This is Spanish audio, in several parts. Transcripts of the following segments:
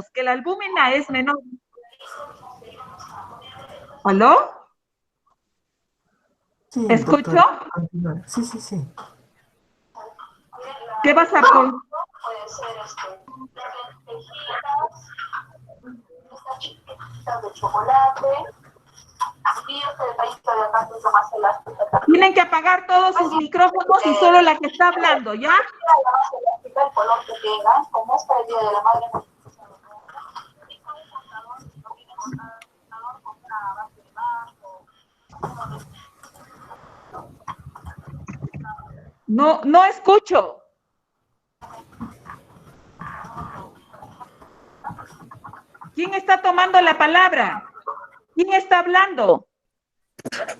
decíamos que la albúmina es menor. ¿Aló? Sí, ¿Escucho? doctora, continúa. Sí, sí, sí. ¿Qué vas a poner? Puede ser estas chispitas de chocolate, y este detallito de acá que es lo más elástico. Tienen que apagar todos sus micrófonos y solo la que está hablando, ¿ya? La más elástica, el color que tengan, como es para el Día de la Madre. No, no escucho. ¿Quién está tomando la palabra? ¿Quién está hablando?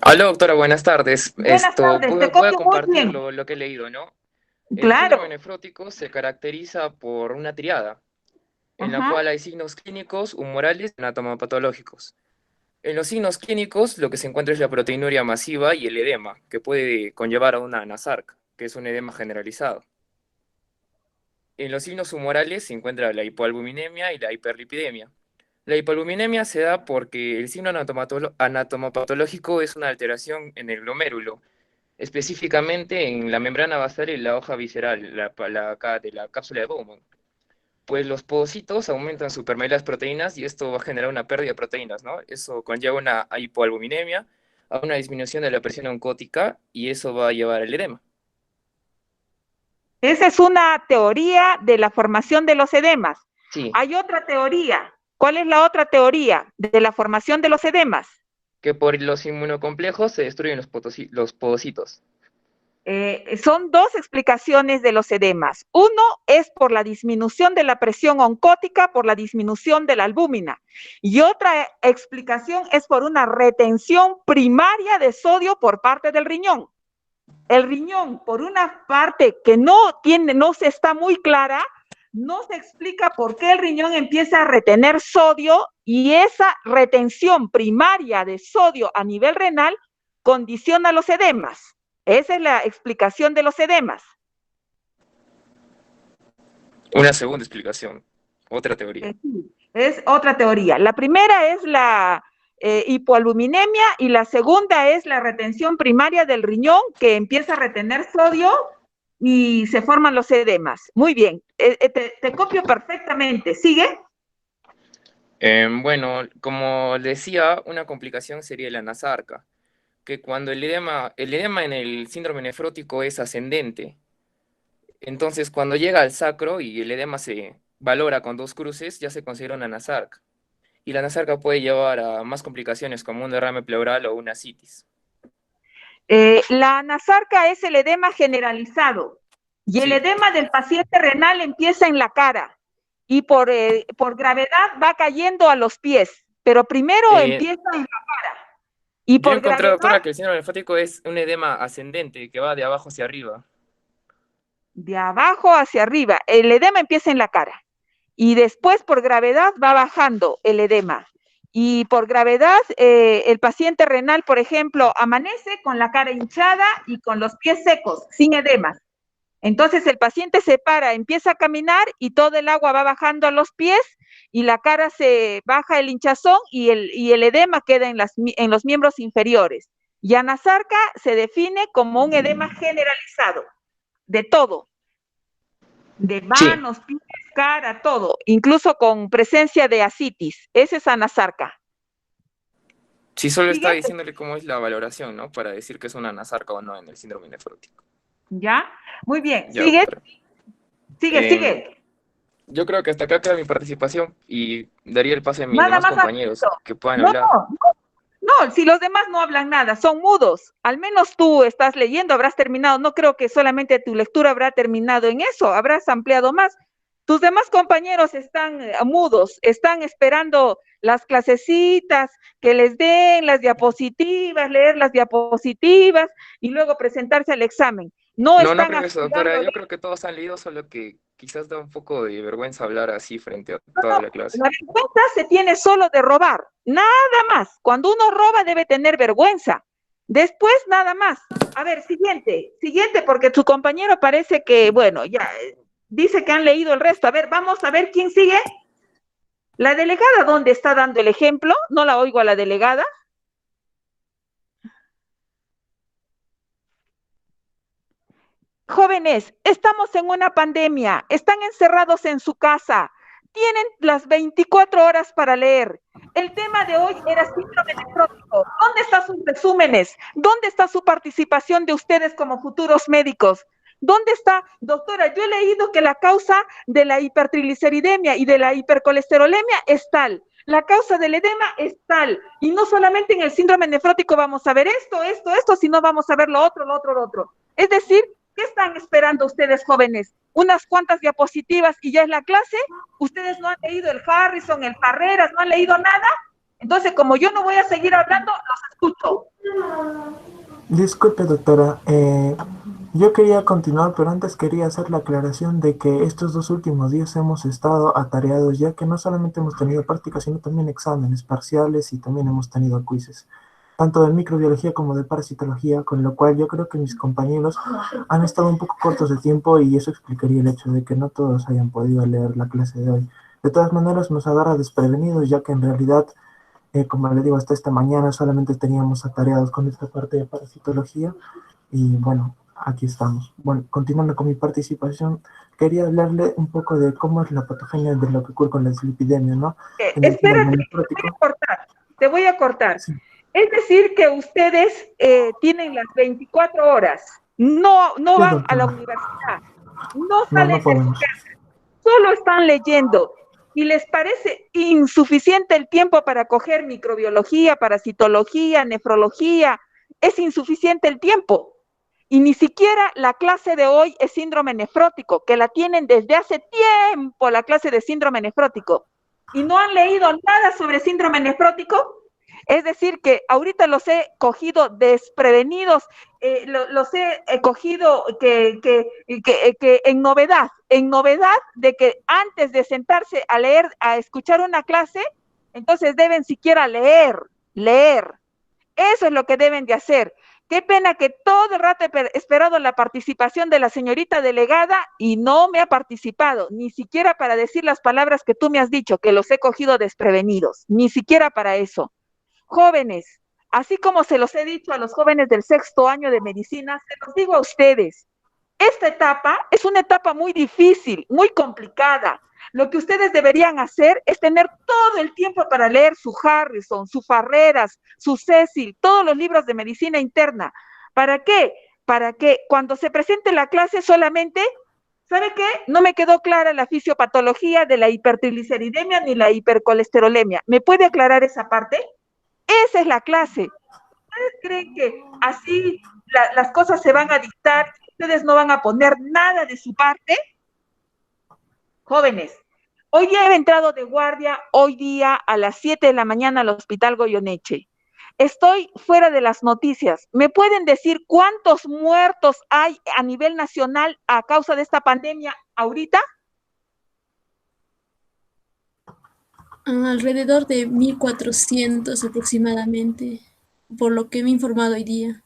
Hola, doctora, buenas tardes. Buenas tardes, te Voy a copio muy compartir bien. lo que he leído, ¿no? El síndrome Claro. nefrótico se caracteriza por una triada, en la Ajá. cual hay signos clínicos, humorales y anatomopatológicos. En los signos clínicos, lo que se encuentra es la proteinuria masiva y el edema, que puede conllevar a una anasarca, que es un edema generalizado. En los signos humorales se encuentra la hipoalbuminemia y la hiperlipidemia. La hipoalbuminemia se da porque el signo anatomopatológico es una alteración en el glomérulo, específicamente en la membrana basal y la hoja visceral, de la cápsula de Bowman. Pues los podocitos aumentan su permeabilidad de las proteínas y esto va a generar una pérdida de proteínas, ¿no? Eso conlleva una hipoalbuminemia, a una disminución de la presión oncótica y eso va a llevar al edema. Esa es una teoría de la formación de los edemas. Sí, Hay otra teoría. ¿Cuál es la otra teoría de la formación de los edemas? que por los inmunocomplejos se destruyen los podocitos. Son dos explicaciones de los edemas. Uno es por la disminución de la presión oncótica, por la disminución de la albúmina. Y otra explicación es por una retención primaria de sodio por parte del riñón. El riñón, por una parte que no se está muy clara, no se explica por qué el riñón empieza a retener sodio y esa retención primaria de sodio a nivel renal condiciona los edemas. Esa es la explicación de los edemas. Una segunda explicación, otra teoría. Es otra teoría. La primera es la hipoaluminemia y la segunda es la retención primaria del riñón que empieza a retener sodio y se forman los edemas. Muy bien, te copio perfectamente. ¿Sigue? Bueno, como decía, una complicación sería la anasarca, que cuando el edema en el síndrome nefrótico es ascendente, entonces cuando llega al sacro y el edema se valora con dos cruces, ya se considera una anasarca. Y la anasarca puede llevar a más complicaciones como un derrame pleural o una ascitis. La anasarca es el edema generalizado y el Sí, edema del paciente renal empieza en la cara y por gravedad va cayendo a los pies, pero primero eh, empieza en la cara y yo por encontré, gravedad doctora, que el síndrome nefrótico es un edema ascendente que va de abajo hacia arriba. de abajo hacia arriba. El edema empieza en la cara y después por gravedad va bajando el edema. Y por gravedad, el paciente renal, por ejemplo, amanece con la cara hinchada y con los pies secos, sin edema. Entonces el paciente se para, empieza a caminar y todo el agua va bajando a los pies y la cara se baja el hinchazón y el edema queda en los miembros inferiores. Y anasarca se define como un edema generalizado, de todo, de Sí, manos, pies, cara, todo, incluso con presencia de ascitis. Ese es anasarca. sí, solo está ¿Sigue? diciéndole cómo es la valoración, ¿no? Para decir que es una anasarca o no en el síndrome nefrótico. ¿Ya? Muy bien. Ya, ¿Sigue? doctora. Sigue, Eh, sigue. yo creo que hasta acá queda mi participación y daría el pase a mis Nada demás más compañeros rapidito. que puedan No, hablar. no, no, si los demás no hablan nada, son mudos. Al menos tú estás leyendo, habrás terminado. No creo que solamente tu lectura habrá terminado en eso, habrás ampliado más. Tus demás compañeros están mudos, están esperando las clasecitas, que les den las diapositivas, leer las diapositivas y luego presentarse al examen. No No, no están creo eso, doctora. aspirando. Yo creo que todos han leído, solo que quizás da un poco de vergüenza hablar así frente a No, toda no, la clase. la vergüenza se tiene solo de robar, nada más. Cuando uno roba debe tener vergüenza. Después nada más. A ver, siguiente, porque tu compañero parece que, bueno, ya dice que han leído el resto. A ver, vamos a ver quién sigue. ¿La delegada dónde está dando el ejemplo? No la oigo a la delegada. Jóvenes, estamos en una pandemia, están encerrados en su casa, tienen las 24 horas para leer. El tema de hoy era síndrome nefrótico. ¿Dónde están sus resúmenes? ¿Dónde está su participación de ustedes como futuros médicos? ¿Dónde está, doctora? Yo he leído que la causa de la hipertrigliceridemia y de la hipercolesterolemia es tal. La causa del edema es tal. Y no solamente en el síndrome nefrótico vamos a ver esto, sino vamos a ver lo otro. Es decir, ¿qué están esperando ustedes, jóvenes? Unas cuantas diapositivas y ya es la clase. Ustedes no han leído el Harrison, el Carreras, no han leído nada. Entonces, como yo no voy a seguir hablando, los escucho. Disculpe, doctora. Yo quería continuar, pero antes quería hacer la aclaración de que estos 2 últimos días hemos estado atareados, ya que no solamente hemos tenido prácticas, sino también exámenes parciales y también hemos tenido quizzes, tanto de microbiología como de parasitología, con lo cual yo creo que mis compañeros han estado un poco cortos de tiempo y eso explicaría el hecho de que no todos hayan podido leer la clase de hoy. De todas maneras, nos agarra desprevenidos, ya que en realidad, como le digo, hasta esta mañana solamente teníamos atareados con esta parte de parasitología y bueno, aquí estamos. Bueno, continuando con mi participación, quería hablarle un poco de cómo es la patogenia de lo que ocurre con la dislipidemia, ¿no? Espérate, te voy a cortar. Sí. Es decir, que ustedes tienen las 24 horas, no sí, van doctora. A la universidad, no salen de su casa, solo están leyendo. ¿Y les parece insuficiente el tiempo para coger microbiología, parasitología, nefrología? Es insuficiente el tiempo. Y ni siquiera la clase de hoy es síndrome nefrótico, que la tienen desde hace tiempo, la clase de síndrome nefrótico. ¿Y no han leído nada sobre síndrome nefrótico? Es decir, que ahorita los he cogido desprevenidos, los he cogido que en novedad de que antes de sentarse a leer, a escuchar una clase, entonces deben siquiera leer. Eso es lo que deben de hacer. Qué pena que todo el rato he esperado la participación de la señorita delegada y no me ha participado, ni siquiera para decir las palabras que tú me has dicho, que los he cogido desprevenidos, ni siquiera para eso. Jóvenes, así como se los he dicho a los jóvenes del 6º año de medicina, se los digo a ustedes, esta etapa es una etapa muy difícil, muy complicada. Lo que ustedes deberían hacer es tener todo el tiempo para leer su Harrison, su Farreras, su Cecil, todos los libros de medicina interna. ¿Para qué? Para que cuando se presente la clase solamente, ¿sabe qué? No me quedó clara la fisiopatología de la hipertrigliceridemia ni la hipercolesterolemia. ¿Me puede aclarar esa parte? Esa es la clase. ¿Ustedes creen que así las cosas se van a dictar? ¿Ustedes no van a poner nada de su parte? Jóvenes, hoy día he entrado de guardia, hoy día a las 7 de la mañana al Hospital Goyeneche. Estoy fuera de las noticias. ¿Me pueden decir cuántos muertos hay a nivel nacional a causa de esta pandemia ahorita? Alrededor de 1.400 aproximadamente, por lo que me he informado hoy día.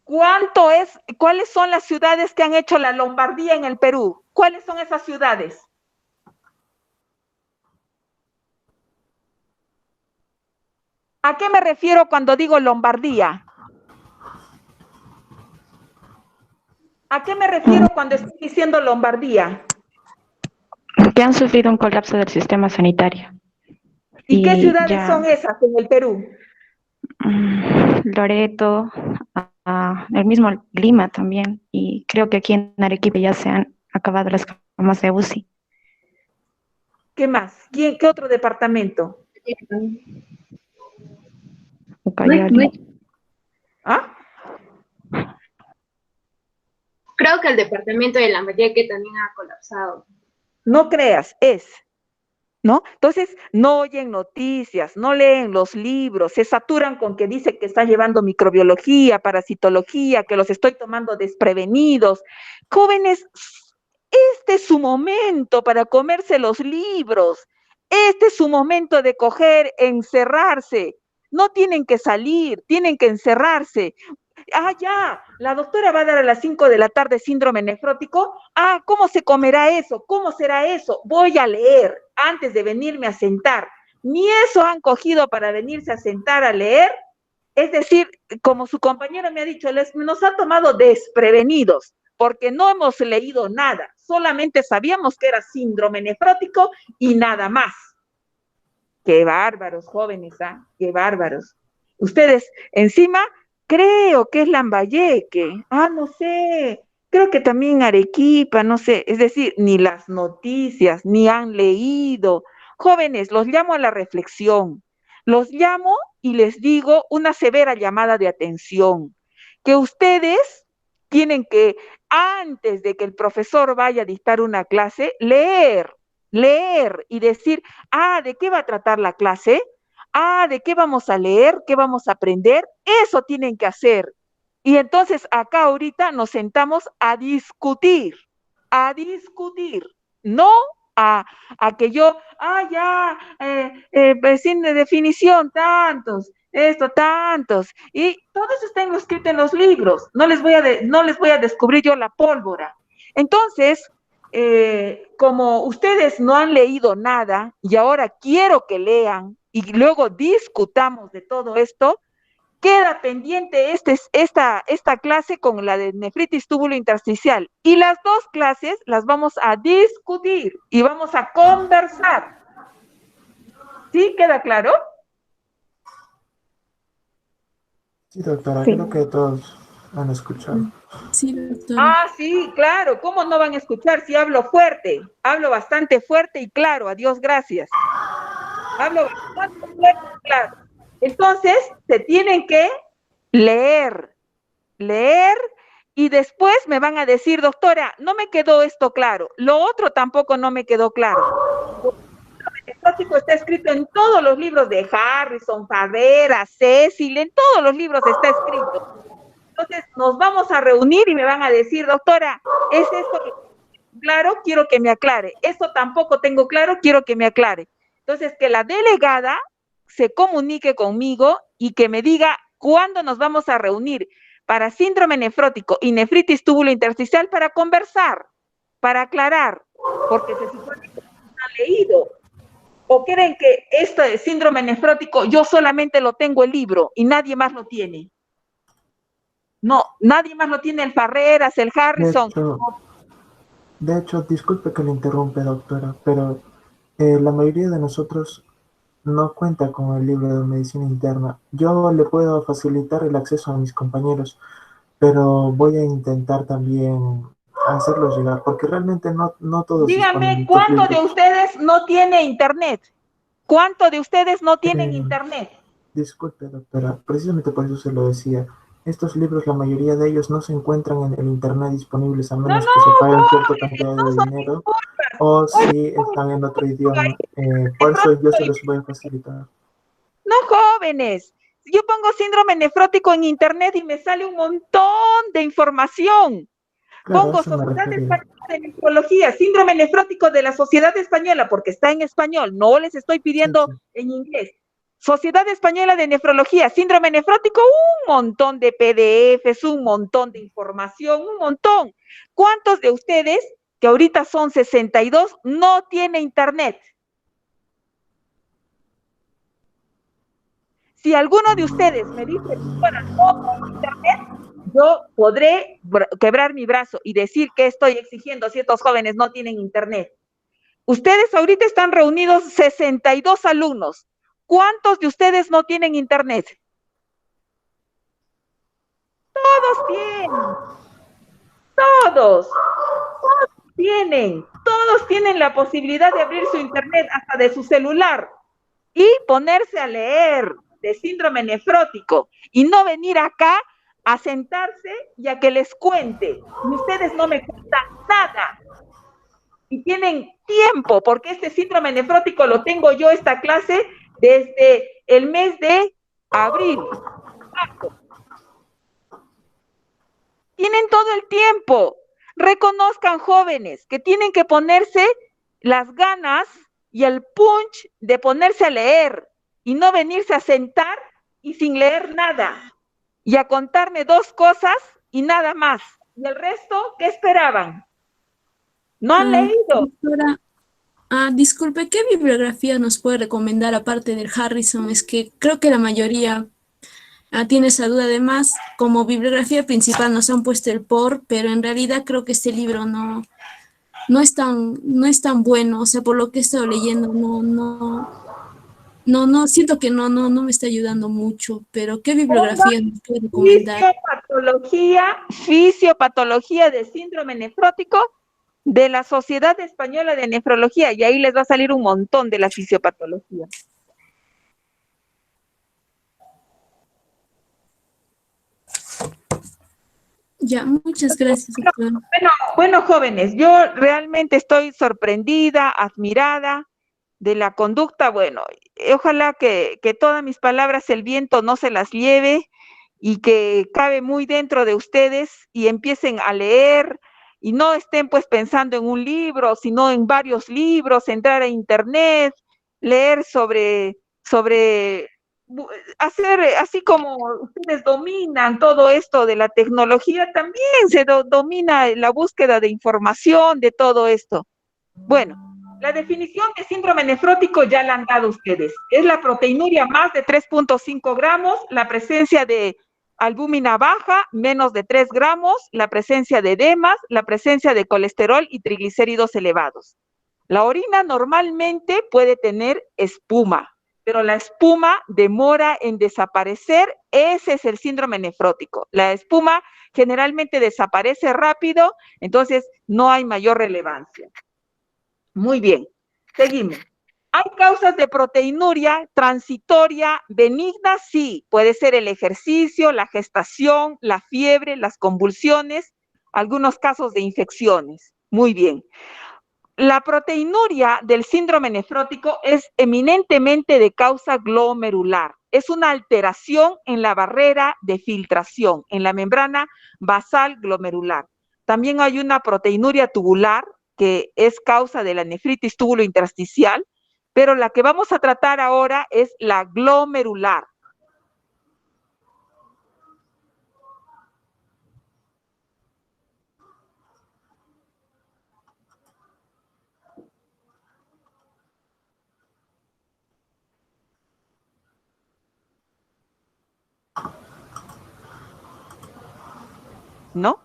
¿Cuánto es? ¿Cuáles son las ciudades que han hecho la Lombardía en el Perú? ¿Cuáles son esas ciudades? ¿A qué me refiero cuando digo Lombardía? ¿A qué me refiero cuando estoy diciendo Lombardía? Que han sufrido un colapso del sistema sanitario. ¿Y qué ciudades son esas en el Perú? Loreto, el mismo Lima también, y creo que aquí en Arequipa ya se han acabado las camas de UCI. ¿Qué más? ¿Qué otro departamento? Ucayali. ¿Ah? Creo que el departamento de Lambayeque también ha colapsado. No creas, ¿no? Entonces, no oyen noticias, no leen los libros, se saturan con que dice que están llevando microbiología, parasitología, que los estoy tomando desprevenidos. Jóvenes, este es su momento para comerse los libros, este es su momento de coger, encerrarse. No tienen que salir, tienen que encerrarse. Ya, la doctora va a dar a las 5 de la tarde síndrome nefrótico. ¿Cómo se comerá eso? ¿Cómo será eso? Voy a leer. antes de venirme a sentar, ni eso han cogido para venirse a sentar a leer. Es decir, como su compañero me ha dicho, nos ha tomado desprevenidos, porque no hemos leído nada, solamente sabíamos que era síndrome nefrótico y nada más. Qué bárbaros, jóvenes, ¿ah? Qué bárbaros. Ustedes, encima, creo que es Lambayeque, no sé, creo que también Arequipa, no sé, es decir, ni las noticias, ni han leído. Jóvenes, los llamo a la reflexión, los llamo y les digo una severa llamada de atención, que ustedes tienen que, antes de que el profesor vaya a dictar una clase, leer y decir, ¿de qué va a tratar la clase? ¿De qué vamos a leer? ¿Qué vamos a aprender? Eso tienen que hacer. Y entonces acá ahorita nos sentamos a discutir, no a que yo, sin definición, tantos, tantos, y todo eso está escrito en los libros, no les voy a descubrir yo la pólvora. Entonces, como ustedes no han leído nada y ahora quiero que lean y luego discutamos de todo esto, queda pendiente esta clase con la de nefritis túbulo intersticial. Y las dos clases las vamos a discutir y vamos a conversar. ¿Sí? ¿Queda claro? Sí, doctora, Sí. creo que todos han escuchado. Sí, doctora. Sí, claro. ¿Cómo no van a escuchar si hablo fuerte? Hablo bastante fuerte y claro. Adiós, gracias. Hablo bastante fuerte y claro. Entonces, se tienen que leer, y después me van a decir, doctora, no me quedó esto claro, lo otro tampoco no me quedó claro. El nefrótico está escrito en todos los libros de Harrison, Favera, Cecil, en todos los libros está escrito. Entonces, nos vamos a reunir y me van a decir, doctora, ¿es esto claro? Quiero que me aclare. Esto tampoco tengo claro, quiero que me aclare. Entonces, que la delegada se comunique conmigo y que me diga cuándo nos vamos a reunir para síndrome nefrótico y nefritis túbulo intersticial para conversar, para aclarar, porque se supone que no han leído. ¿O creen que esto de síndrome nefrótico yo solamente lo tengo el libro y nadie más lo tiene? No, nadie más lo tiene, el Farreras, el Harrison. De hecho, disculpe que le interrumpe, doctora, pero la mayoría de nosotros no cuenta con el libro de medicina interna. Yo le puedo facilitar el acceso a mis compañeros, pero voy a intentar también hacerlo llegar, porque realmente no todos Dígame, ¿cuántos de ustedes no tiene internet? ¿Cuántos de ustedes no tienen internet? Disculpe, doctora, precisamente por eso se lo decía. Estos libros, la mayoría de ellos no se encuentran en el internet disponibles, a menos que se paguen cierta cantidad de dinero, o si están en otro idioma. Por eso yo se los voy a facilitar. No, jóvenes. Yo pongo síndrome nefrótico en internet y me sale un montón de información. Claro, Pongo Sociedad Española de Nefrología, síndrome nefrótico de la Sociedad Española, porque está en español, no les estoy pidiendo en inglés. Sociedad Española de Nefrología, síndrome nefrótico, un montón de PDFs, un montón de información, un montón. ¿Cuántos de ustedes, que ahorita son 62, no tienen internet? Si alguno de ustedes me dice, bueno, no tengo internet, yo podré quebrar mi brazo y decir que estoy exigiendo si estos jóvenes no tienen internet. Ustedes ahorita están reunidos 62 alumnos. ¿Cuántos de ustedes no tienen internet? Todos tienen. Todos tienen la posibilidad de abrir su internet hasta de su celular y ponerse a leer de síndrome nefrótico y no venir acá a sentarse y a que les cuente. Y ustedes no me cuentan nada. Y tienen tiempo, porque este síndrome nefrótico lo tengo yo, esta clase, desde el mes de abril. Tienen todo el tiempo. Reconozcan, jóvenes, que tienen que ponerse las ganas y el punch de ponerse a leer y no venirse a sentar y sin leer nada y a contarme dos cosas y nada más. ¿Y el resto qué esperaban? ¿No han leído? Doctora, Disculpe, ¿qué bibliografía nos puede recomendar aparte del Harrison? Es que creo que la mayoría tiene esa duda. Además, como bibliografía principal nos han puesto el POR, pero en realidad creo que este libro no es tan bueno. O sea, por lo que he estado leyendo, siento que no me está ayudando mucho. Pero ¿qué bibliografía nos puede recomendar? Fisiopatología de síndrome nefrótico de la Sociedad Española de Nefrología, y ahí les va a salir un montón de la fisiopatología. Ya, muchas gracias, doctor. Bueno, jóvenes, yo realmente estoy sorprendida, admirada de la conducta. Bueno, ojalá que todas mis palabras el viento no se las lleve y que cabe muy dentro de ustedes y empiecen a leer y no estén pues pensando en un libro, sino en varios libros, entrar a internet, leer sobre hacer, así como ustedes dominan todo esto de la tecnología, también se domina la búsqueda de información de todo esto. Bueno, la definición de síndrome nefrótico ya la han dado ustedes. Es la proteinuria más de 3.5 gramos, la presencia de albúmina baja, menos de 3 gramos, la presencia de edemas, la presencia de colesterol y triglicéridos elevados. La orina normalmente puede tener espuma, pero la espuma demora en desaparecer. Ese es el síndrome nefrótico. La espuma generalmente desaparece rápido, entonces no hay mayor relevancia. Muy bien, seguimos. ¿Hay causas de proteinuria transitoria benigna? Sí, puede ser el ejercicio, la gestación, la fiebre, las convulsiones, algunos casos de infecciones. Muy bien. La proteinuria del síndrome nefrótico es eminentemente de causa glomerular. Es una alteración en la barrera de filtración, en la membrana basal glomerular. También hay una proteinuria tubular, que es causa de la nefritis túbulo intersticial, pero la que vamos a tratar ahora es la glomerular. ¿No?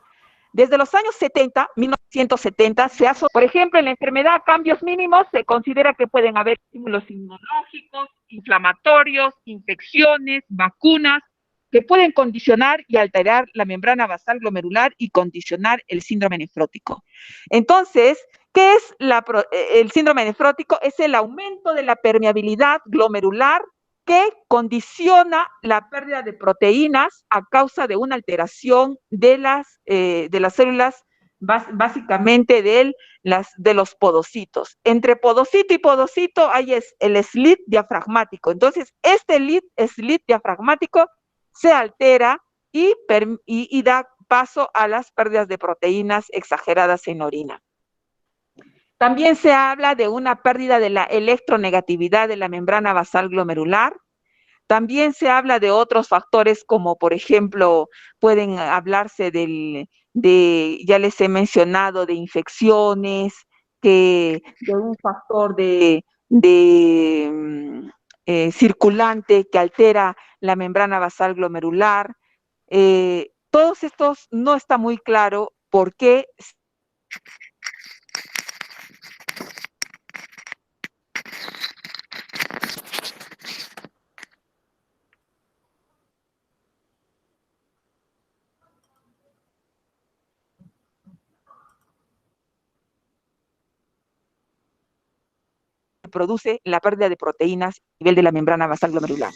Desde los años 70, 1970, se ha, por ejemplo, en la enfermedad cambios mínimos se considera que pueden haber estímulos inmunológicos, inflamatorios, infecciones, vacunas, que pueden condicionar y alterar la membrana basal glomerular y condicionar el síndrome nefrótico. Entonces, ¿qué es el síndrome nefrótico? Es el aumento de la permeabilidad glomerular que condiciona la pérdida de proteínas a causa de una alteración de las células, básicamente de los podocitos. Entre podocito y podocito hay el slit diafragmático. Entonces, este slit diafragmático se altera y da paso a las pérdidas de proteínas exageradas en orina. También se habla de una pérdida de la electronegatividad de la membrana basal glomerular. También se habla de otros factores como, por ejemplo, pueden hablarse ya les he mencionado, de infecciones, de un factor circulante que altera la membrana basal glomerular. Todos estos no está muy claro por qué produce la pérdida de proteínas a nivel de la membrana basal glomerular.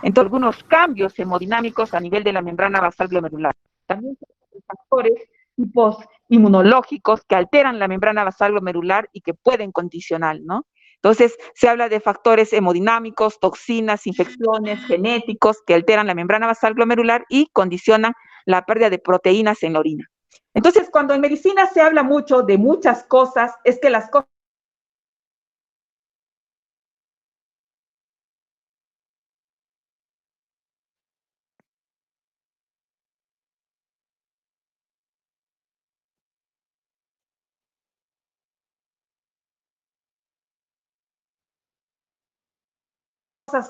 Entonces, algunos cambios hemodinámicos a nivel de la membrana basal glomerular. También hay factores tipos inmunológicos que alteran la membrana basal glomerular y que pueden condicionar, ¿no? Entonces, se habla de factores hemodinámicos, toxinas, infecciones, genéticos que alteran la membrana basal glomerular y condicionan la pérdida de proteínas en la orina. Entonces, cuando en medicina se habla mucho de muchas cosas, es que las cosas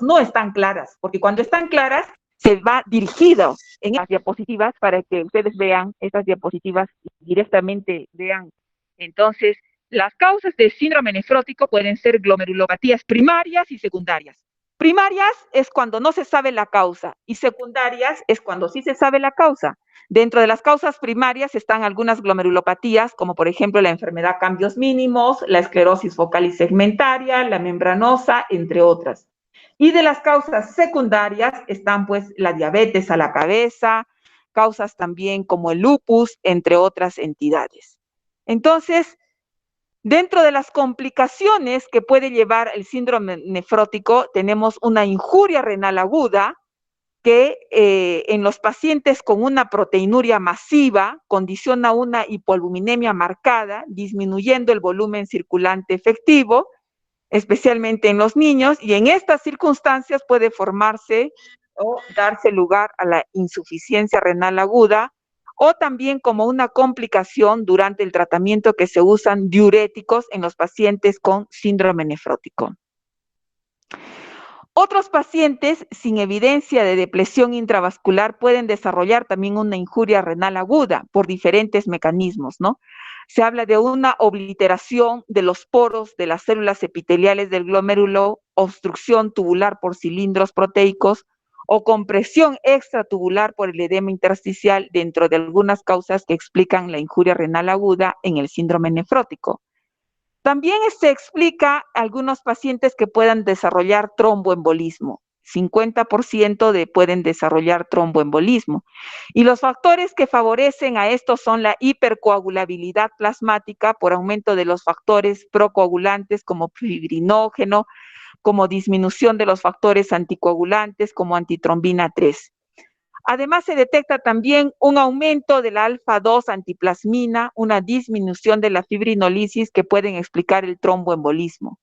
no están claras, porque cuando están claras se va dirigido en las diapositivas para que ustedes vean estas diapositivas y directamente vean. Entonces, las causas del síndrome nefrótico pueden ser glomerulopatías primarias y secundarias. Primarias es cuando no se sabe la causa y secundarias es cuando sí se sabe la causa. Dentro de las causas primarias están algunas glomerulopatías, como por ejemplo la enfermedad cambios mínimos, la esclerosis focal y segmentaria, la membranosa, entre otras. Y de las causas secundarias están pues la diabetes a la cabeza, causas también como el lupus, entre otras entidades. Entonces, dentro de las complicaciones que puede llevar el síndrome nefrótico, tenemos una injuria renal aguda, que en los pacientes con una proteinuria masiva condiciona una hipoalbuminemia marcada, disminuyendo el volumen circulante efectivo, especialmente en los niños, y en estas circunstancias puede formarse o darse lugar a la insuficiencia renal aguda, o también como una complicación durante el tratamiento que se usan diuréticos en los pacientes con síndrome nefrótico. Otros pacientes sin evidencia de depresión intravascular pueden desarrollar también una injuria renal aguda por diferentes mecanismos, ¿no? Se habla de una obliteración de los poros de las células epiteliales del glomérulo, obstrucción tubular por cilindros proteicos o compresión extratubular por el edema intersticial dentro de algunas causas que explican la injuria renal aguda en el síndrome nefrótico. También se explica algunos pacientes que puedan desarrollar tromboembolismo. 50% pueden desarrollar tromboembolismo. Y los factores que favorecen a esto son la hipercoagulabilidad plasmática por aumento de los factores procoagulantes como fibrinógeno, como disminución de los factores anticoagulantes como antitrombina 3. Además, se detecta también un aumento de la alfa-2 antiplasmina, una disminución de la fibrinolisis que pueden explicar el tromboembolismo.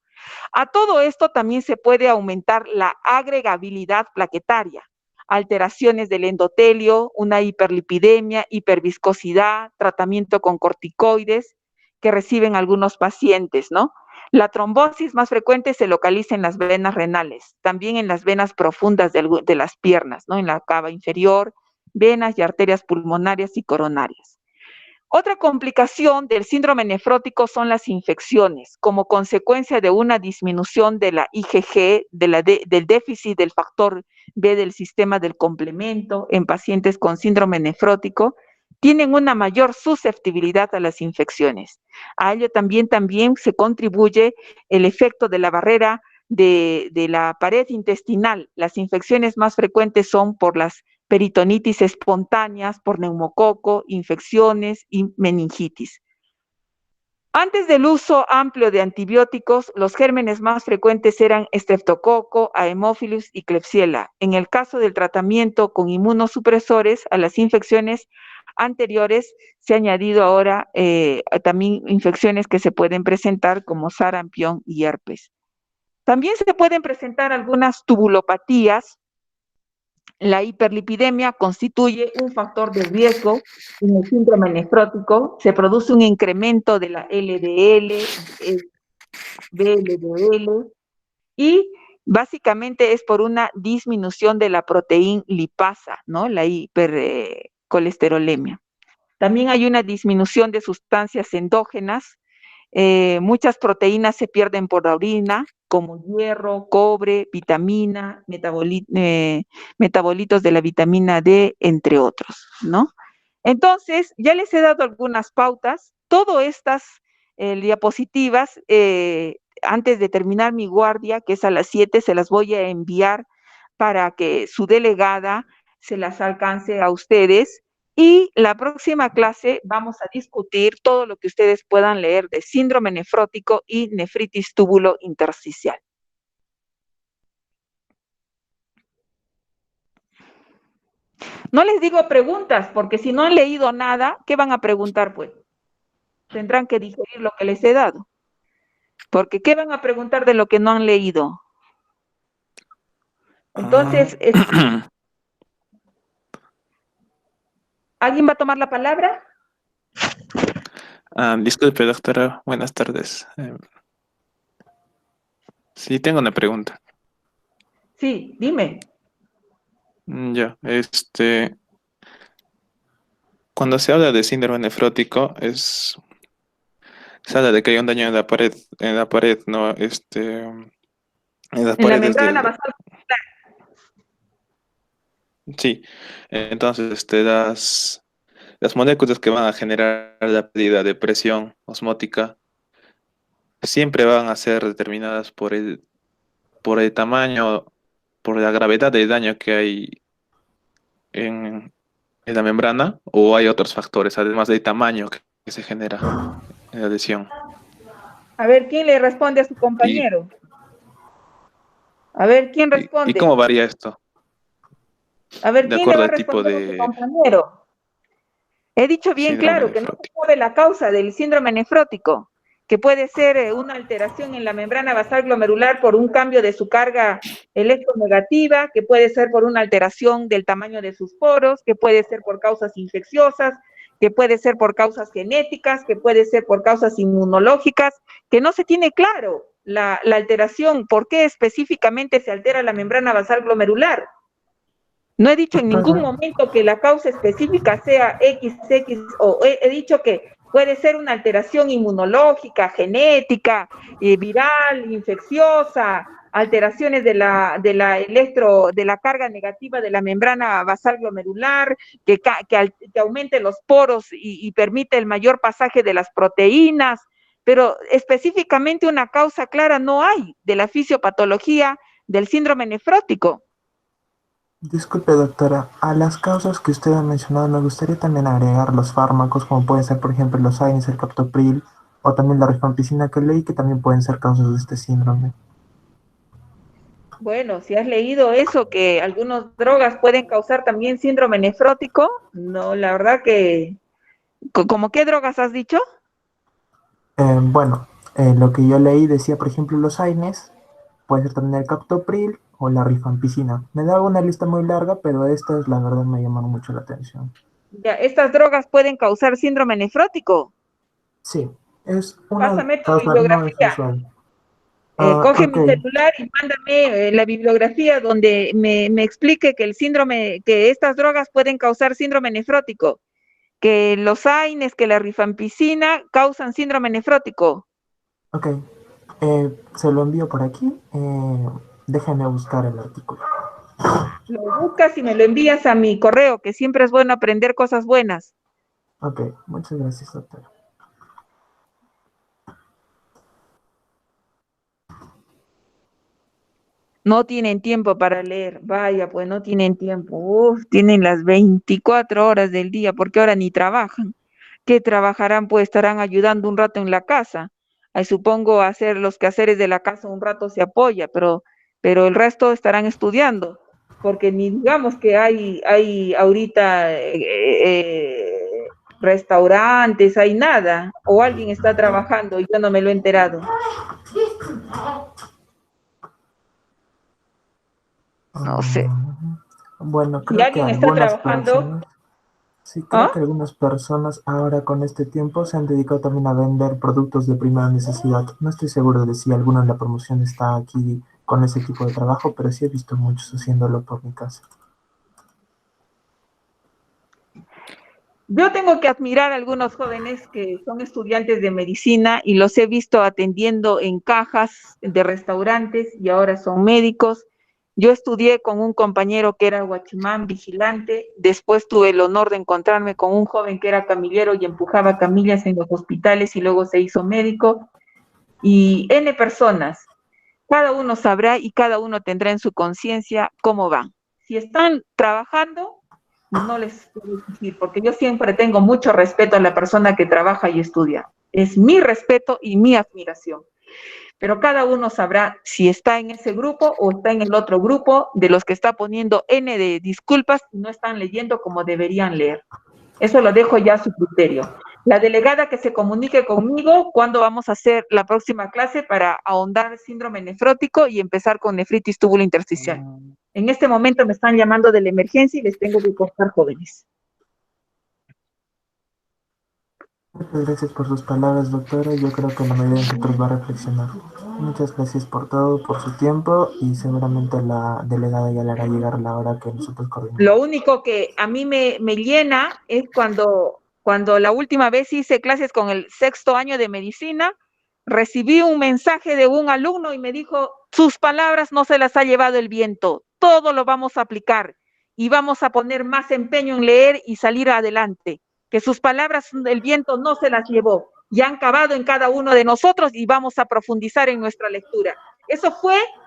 A todo esto también se puede aumentar la agregabilidad plaquetaria, alteraciones del endotelio, una hiperlipidemia, hiperviscosidad, tratamiento con corticoides que reciben algunos pacientes, ¿no? La trombosis más frecuente se localiza en las venas renales, también en las venas profundas de las piernas, ¿no? En la cava inferior, venas y arterias pulmonarias y coronarias. Otra complicación del síndrome nefrótico son las infecciones, como consecuencia de una disminución de la IgG, del déficit del factor B del sistema del complemento en pacientes con síndrome nefrótico, tienen una mayor susceptibilidad a las infecciones. A ello también se contribuye el efecto de la barrera de la pared intestinal. Las infecciones más frecuentes son por las peritonitis espontáneas, por neumococo, infecciones y meningitis. Antes del uso amplio de antibióticos, los gérmenes más frecuentes eran Streptococo, Haemophilus y Klebsiella. En el caso del tratamiento con inmunosupresores a las infecciones anteriores, se ha añadido ahora también infecciones que se pueden presentar como sarampión y herpes. También se pueden presentar algunas tubulopatías. La hiperlipidemia constituye un factor de riesgo en el síndrome nefrótico. Se produce un incremento de la LDL, VLDL, y básicamente es por una disminución de la proteína lipasa, ¿no? La hipercolesterolemia. También hay una disminución de sustancias endógenas. Muchas proteínas se pierden por la orina, como hierro, cobre, vitamina, metabolitos de la vitamina D, entre otros, ¿no? Entonces, ya les he dado algunas pautas. Todas estas diapositivas, antes de terminar mi guardia, que es a las 7, se las voy a enviar para que su delegada se las alcance a ustedes. Y la próxima clase vamos a discutir todo lo que ustedes puedan leer de síndrome nefrótico y nefritis túbulo intersticial. No les digo preguntas, porque si no han leído nada, ¿qué van a preguntar, pues? Tendrán que digerir lo que les he dado. Porque ¿qué van a preguntar de lo que no han leído? Entonces, ¿alguien va a tomar la palabra? Disculpe, doctora. Buenas tardes. Sí, tengo una pregunta. Sí, dime. Ya, cuando se habla de síndrome nefrótico, se habla de que hay un daño en la pared, ¿no? En las En la paredes membrana del, basal. sí. Entonces, las moléculas que van a generar la pérdida de presión osmótica siempre van a ser determinadas por el tamaño, por la gravedad del daño que hay en la membrana, o hay otros factores, además del tamaño que se genera en la lesión. A ver, ¿quién le responde a su ¿Y, compañero? A ver, ¿quién y responde? cómo varía esto? A ver, De ¿quién le acuerdo va a al tipo responder a su de compañero? He dicho bien síndrome claro que no se nefrótico. sabe la causa del síndrome nefrótico, que puede ser una alteración en la membrana basal glomerular por un cambio de su carga electronegativa, que puede ser por una alteración del tamaño de sus poros, que puede ser por causas infecciosas, que puede ser por causas genéticas, que puede ser por causas inmunológicas, que no se tiene claro la alteración, por qué específicamente se altera la membrana basal glomerular. No he dicho en ningún Doctora, momento que la causa específica sea XX o he dicho que puede ser una alteración inmunológica, genética, viral, infecciosa, alteraciones de la carga negativa de la membrana basal glomerular, que aumente los poros y permite el mayor pasaje de las proteínas, pero específicamente una causa clara no hay de la fisiopatología del síndrome nefrótico. disculpe doctora, a las causas que usted ha mencionado me gustaría también agregar los fármacos, como pueden ser por ejemplo los AINES, el captopril, o también la rifampicina que leí, que también pueden ser causas de este síndrome. Bueno, si has leído eso, que algunas drogas pueden causar también síndrome nefrótico, no, la verdad que, ¿como qué drogas has dicho? Bueno, lo que yo leí decía, por ejemplo, los AINES, puede ser también el captopril o la rifampicina. Me da una lista muy larga, pero estas la verdad me llamaron mucho la atención. Ya, estas drogas pueden causar síndrome nefrótico. Sí, es una Pásame tu causa no es bibliografía. usual. Coge Ok, mi celular y mándame la bibliografía donde me explique que el síndrome, que estas drogas pueden causar síndrome nefrótico, que los AINES, que la rifampicina causan síndrome nefrótico. ok. Se lo envío por aquí. Déjenme buscar el artículo. Lo buscas y me lo envías a mi correo, que siempre es bueno aprender cosas buenas. Ok, muchas gracias, doctora. No tienen tiempo para leer, vaya, pues no tienen tiempo. Uf, tienen las 24 horas del día, porque ahora ni trabajan. ¿Qué trabajarán? Pues estarán ayudando un rato en la casa. Ahí supongo hacer los quehaceres de la casa un rato se apoya, pero el resto estarán estudiando, porque ni digamos que hay ahorita restaurantes, hay nada, o alguien está trabajando y yo no me lo he enterado. No sé. Bueno, Si creo que alguien está algunas trabajando, personas, sí, creo ¿ah? que algunas personas ahora con este tiempo se han dedicado también a vender productos de primera necesidad. No estoy seguro de si alguna en la promoción está aquí con ese tipo de trabajo, pero sí he visto muchos haciéndolo por mi casa. Yo tengo que admirar a algunos jóvenes que son estudiantes de medicina y los he visto atendiendo en cajas de restaurantes y ahora son médicos. Yo estudié con un compañero que era guachimán, vigilante. Después tuve el honor de encontrarme con un joven que era camillero y empujaba camillas en los hospitales y luego se hizo médico. Y N personas. Cada uno sabrá y cada uno tendrá en su conciencia cómo van. Si están trabajando, no les puedo exigir, porque yo siempre tengo mucho respeto a la persona que trabaja y estudia. Es mi respeto y mi admiración. Pero cada uno sabrá si está en ese grupo o está en el otro grupo de los que está poniendo N de disculpas y no están leyendo como deberían leer. Eso lo dejo ya a su criterio. La delegada que se comunique conmigo cuándo vamos a hacer la próxima clase para ahondar el síndrome nefrótico y empezar con nefritis túbulo intersticial. En este momento me están llamando de la emergencia y les tengo que cortar, jóvenes. Muchas gracias por sus palabras, doctora. Yo creo que la mayoría de nosotros va a reflexionar. Muchas gracias por todo, por su tiempo, y seguramente la delegada ya le hará llegar la hora que nosotros coordinamos. Lo único que a mí me llena es cuando la última vez hice clases con el 6º año de medicina, recibí un mensaje de un alumno y me dijo, sus palabras no se las ha llevado el viento, todo lo vamos a aplicar y vamos a poner más empeño en leer y salir adelante, que sus palabras el viento no se las llevó y han cavado en cada uno de nosotros y vamos a profundizar en nuestra lectura. Eso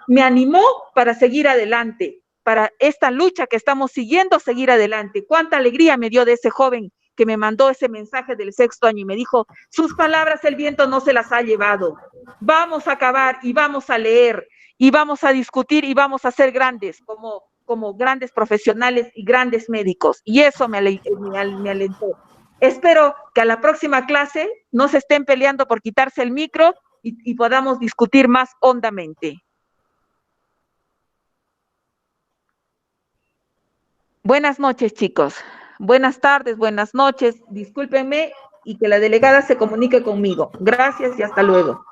me animó para seguir adelante, para esta lucha que estamos siguiendo, seguir adelante. Cuánta alegría me dio de ese joven que me mandó ese mensaje del 6º año y me dijo, sus palabras el viento no se las ha llevado. Vamos a acabar y vamos a leer y vamos a discutir y vamos a ser grandes como grandes profesionales y grandes médicos. Y eso me alentó. Espero que a la próxima clase no se estén peleando por quitarse el micro y podamos discutir más hondamente. Buenas noches, chicos. Buenas tardes, buenas noches. Discúlpenme y que la delegada se comunique conmigo. Gracias y hasta luego.